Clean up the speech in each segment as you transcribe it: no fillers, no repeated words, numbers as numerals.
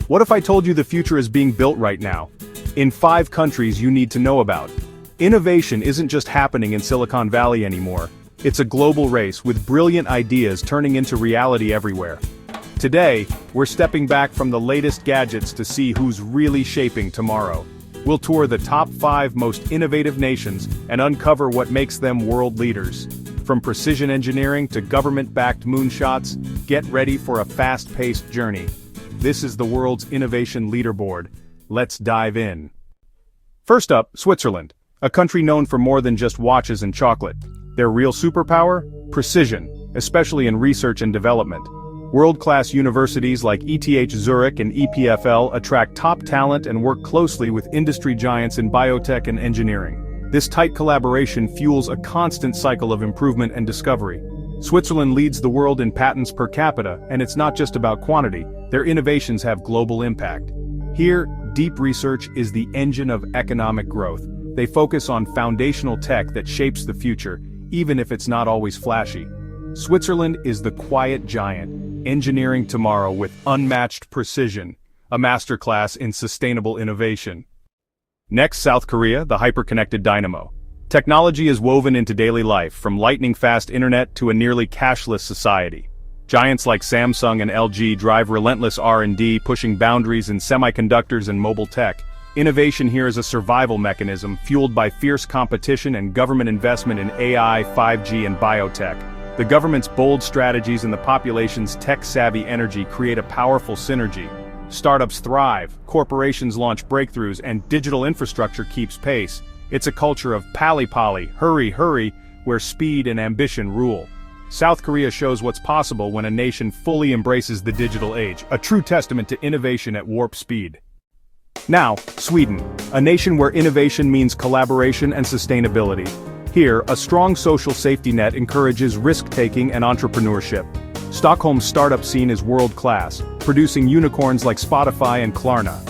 What if I told you the future is being built right now? In 5 countries you need to know about. Innovation isn't just happening in Silicon Valley anymore. It's a global race with brilliant ideas turning into reality everywhere. Today, we're stepping back from the latest gadgets to see who's really shaping tomorrow. We'll tour the top 5 most innovative nations and uncover what makes them world leaders. From precision engineering to government-backed moonshots, get ready for a fast-paced journey. This is the world's innovation leaderboard. Let's dive in. First up, Switzerland, a country known for more than just watches and chocolate. Their real superpower? Precision, especially in research and development. World-class universities like ETH Zurich and EPFL attract top talent and work closely with industry giants in biotech and engineering. This tight collaboration fuels a constant cycle of improvement and discovery. Switzerland leads the world in patents per capita, and it's not just about quantity, their innovations have global impact. Here, deep research is the engine of economic growth. They focus on foundational tech that shapes the future, even if it's not always flashy. Switzerland is the quiet giant, engineering tomorrow with unmatched precision, a masterclass in sustainable innovation. Next, South Korea, the hyper-connected dynamo. Technology is woven into daily life, from lightning-fast internet to a nearly cashless society. Giants like Samsung and LG drive relentless R&D, pushing boundaries in semiconductors and mobile tech. Innovation here is a survival mechanism, fueled by fierce competition and government investment in AI, 5G, and biotech. The government's bold strategies and the population's tech-savvy energy create a powerful synergy. Startups thrive, corporations launch breakthroughs, and digital infrastructure keeps pace. It's a culture of pally-pally, hurry, where speed and ambition rule. South Korea shows what's possible when a nation fully embraces the digital age, a true testament to innovation at warp speed. Now, Sweden, a nation where innovation means collaboration and sustainability. Here, a strong social safety net encourages risk-taking and entrepreneurship. Stockholm's startup scene is world-class, producing unicorns like Spotify and Klarna.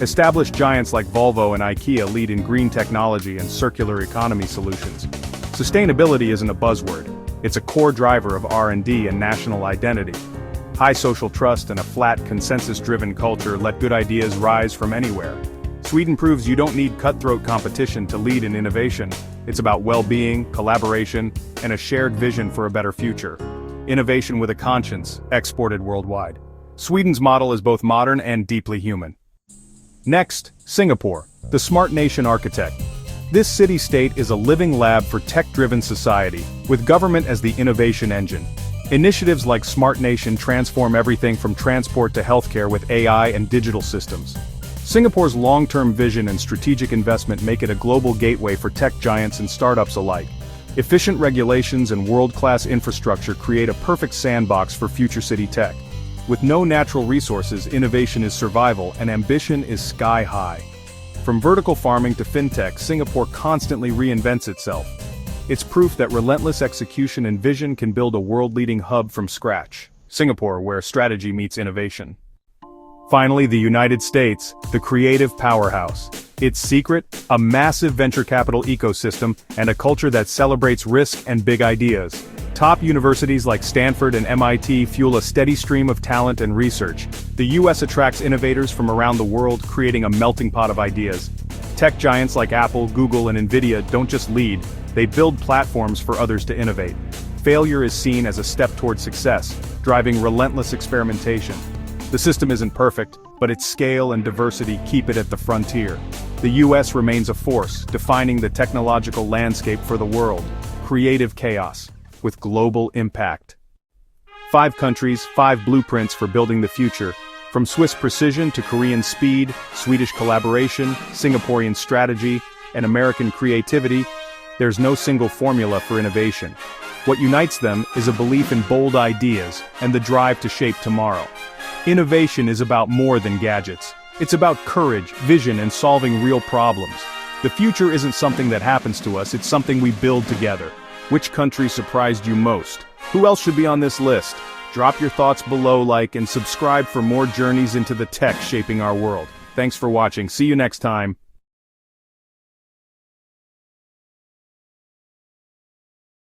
Established giants like Volvo and IKEA lead in green technology and circular economy solutions. Sustainability isn't a buzzword. It's a core driver of R&D and national identity. High social trust and a flat, consensus-driven culture let good ideas rise from anywhere. Sweden proves you don't need cutthroat competition to lead in innovation. It's about well-being, collaboration, and a shared vision for a better future. Innovation with a conscience, exported worldwide. Sweden's model is both modern and deeply human. Next, Singapore, the smart nation architect. This city-state is a living lab for tech-driven society, with government as the innovation engine. Initiatives like Smart Nation transform everything from transport to healthcare with AI and digital systems. Singapore's long-term vision and strategic investment make it a global gateway for tech giants and startups alike. Efficient regulations and world-class infrastructure create a perfect sandbox for future city tech. With no natural resources, innovation is survival and ambition is sky-high. From vertical farming to fintech, Singapore constantly reinvents itself. It's proof that relentless execution and vision can build a world-leading hub from scratch. Singapore, where strategy meets innovation. Finally, the United States, the creative powerhouse. Its secret? A massive venture capital ecosystem and a culture that celebrates risk and big ideas. Top universities like Stanford and MIT fuel a steady stream of talent and research. The US attracts innovators from around the world, creating a melting pot of ideas. Tech giants like Apple, Google, and Nvidia don't just lead, they build platforms for others to innovate. Failure is seen as a step toward success, driving relentless experimentation. The system isn't perfect, but its scale and diversity keep it at the frontier. The US remains a force, defining the technological landscape for the world. Creative chaos, with global impact. 5 countries, 5 blueprints for building the future. From Swiss precision to Korean speed, Swedish collaboration, Singaporean strategy, and American creativity, there's no single formula for innovation. What unites them is a belief in bold ideas and the drive to shape tomorrow. Innovation is about more than gadgets. It's about courage, vision, and solving real problems. The future isn't something that happens to us, it's something we build together. Which country surprised you most? Who else should be on this list? Drop your thoughts below, like, and subscribe for more journeys into the tech shaping our world. Thanks for watching. See you next time.